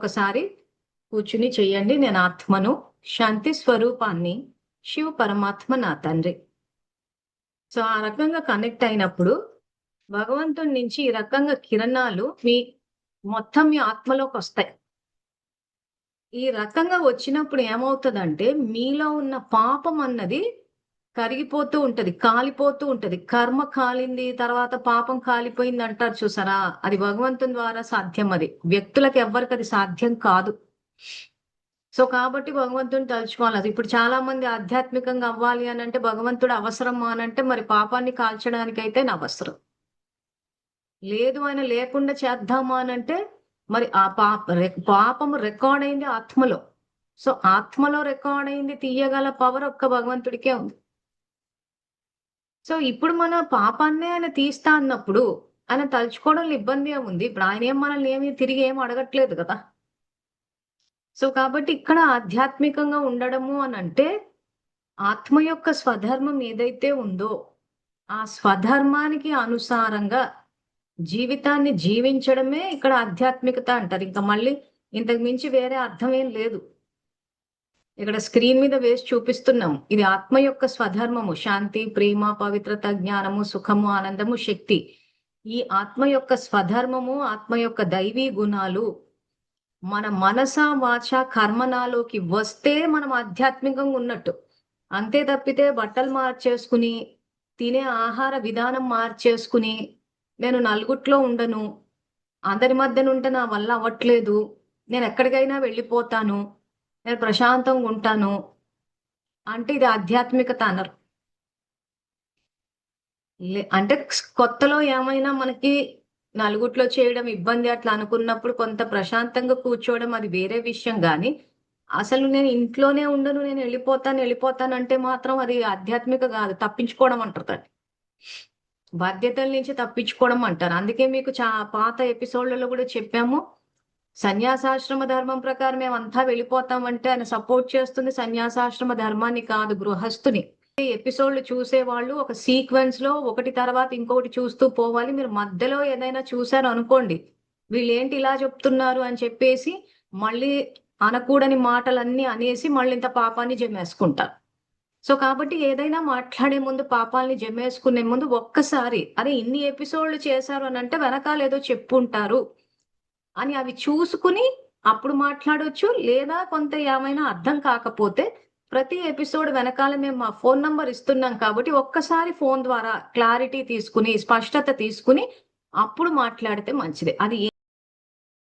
ఒకసారి కూర్చుని చెయ్యండి. నేను ఆత్మను, శాంతి స్వరూపాన్ని, శివ పరమాత్మ నా తండ్రి. సో ఆ రకంగా కనెక్ట్ అయినప్పుడు భగవంతుడి నుంచి ఈ రకంగా కిరణాలు మొత్తం మీ ఆత్మలోకి వస్తాయి. ఈ రకంగా వచ్చినప్పుడు ఏమవుతుందంటే మీలో ఉన్న పాపం అన్నది కరిగిపోతూ ఉంటది, కాలిపోతూ ఉంటది. కర్మ కాలింది, తర్వాత పాపం కాలిపోయింది అంటారు చూసారా, అది భగవంతుని ద్వారా సాధ్యం. అది వ్యక్తులకు ఎవ్వరికి అది సాధ్యం కాదు. సో కాబట్టి భగవంతుని తలుచుకోవాలి. అది ఇప్పుడు చాలా మంది ఆధ్యాత్మికంగా అవ్వాలి అని అంటే భగవంతుడు అవసరమా అని అంటే, మరి పాపాన్ని కాల్చడానికైతే నా అవసరం లేదు, ఆయన లేకుండా చేద్దామా అని అంటే మరి ఆ పాపము రికార్డ్ అయింది ఆత్మలో. సో ఆత్మలో రికార్డ్ అయింది తీయగల పవర్ ఒక్క భగవంతుడికే ఉంది. సో ఇప్పుడు మన పాపాన్నే ఆయన తీస్తా అన్నప్పుడు ఆయన తలుచుకోవడంలో ఇబ్బంది ఏముంది? ఇప్పుడు ఆయన మనల్ని ఏమి తిరిగి ఏం అడగట్లేదు కదా. సో కాబట్టి ఇక్కడ ఆధ్యాత్మికంగా ఉండడము అని అంటే ఆత్మ యొక్క స్వధర్మం ఏదైతే ఉందో ఆ స్వధర్మానికి అనుసారంగా జీవితాన్ని జీవించడమే ఇక్కడ ఆధ్యాత్మికత అంటారు. ఇంకా మళ్ళీ ఇంతకు మించి వేరే అర్థం ఏం లేదు. ఇక్కడ స్క్రీన్ మీద వేసి చూపిస్తున్నాం. ఇది ఆత్మ యొక్క స్వధర్మము. శాంతి, ప్రేమ, పవిత్రత, జ్ఞానము, సుఖము, ఆనందము, శక్తి. ఈ ఆత్మ యొక్క స్వధర్మము, ఆత్మ యొక్క దైవీ గుణాలు మన మనస వాచ కర్మనాలోకి వస్తే మనం ఆధ్యాత్మికంగా ఉన్నట్టు. అంతే తప్పితే బట్టలు మార్చేసుకుని, తినే ఆహార విధానం మార్చేసుకుని, నేను నలుగుట్లో ఉండను, అందరి మధ్యన ఉంటే నా వల్ల అవ్వట్లేదు, నేను ఎక్కడికైనా వెళ్ళిపోతాను, నేను ప్రశాంతంగా ఉంటాను అంటే ఇది ఆధ్యాత్మికత అనరు. అంటే కొత్తలో ఏమైనా మనకి నలుగుట్లో చేయడం ఇబ్బంది అట్లా అనుకున్నప్పుడు కొంత ప్రశాంతంగా కూర్చోవడం అది వేరే విషయం. కానీ అసలు నేను ఇంట్లోనే ఉండను, నేను వెళ్ళిపోతాను అంటే మాత్రం అది ఆధ్యాత్మిక కాదు, తప్పించుకోవడం అంటారు దాన్ని. బాధ్యతల నుంచి తప్పించుకోవడం అంటారు. అందుకే మీకు పాత ఎపిసోడ్లలో కూడా చెప్పాము, సన్యాసాశ్రమ ధర్మం ప్రకారం మేమంతా వెళ్ళిపోతామంటే ఆయన సపోర్ట్ చేస్తుంది సన్యాసాశ్రమ ధర్మాన్ని కాదు, గృహస్థుని. ఎపిసోడ్లు చూసేవాళ్ళు ఒక సీక్వెన్స్ లో ఒకటి తర్వాత ఇంకొకటి చూస్తూ పోవాలి. మీరు మధ్యలో ఏదైనా చూసారు అనుకోండి, వీళ్ళేంటి ఇలా చెప్తున్నారు అని చెప్పేసి మళ్ళీ అనకూడని మాటలన్నీ అనేసి మళ్ళీ ఇంత పాపాన్ని జమేసుకుంటారు. సో కాబట్టి ఏదైనా మాట్లాడే ముందు, పాపాలని జమేసుకునే ముందు ఒక్కసారి అరే ఇన్ని ఎపిసోడ్లు చేశారు అని అంటే వెనకాల ఏదో చెప్పుంటారు అని అవి చూసుకుని అప్పుడు మాట్లాడొచ్చు. లేదా కొంత ఏమైనా అర్థం కాకపోతే ప్రతి ఎపిసోడ్ వెనకాల మేము మా ఫోన్ నంబర్ ఇస్తున్నాం కాబట్టి ఒక్కసారి ఫోన్ ద్వారా క్లారిటీ తీసుకుని, స్పష్టత తీసుకుని అప్పుడు మాట్లాడితే మంచిది. అది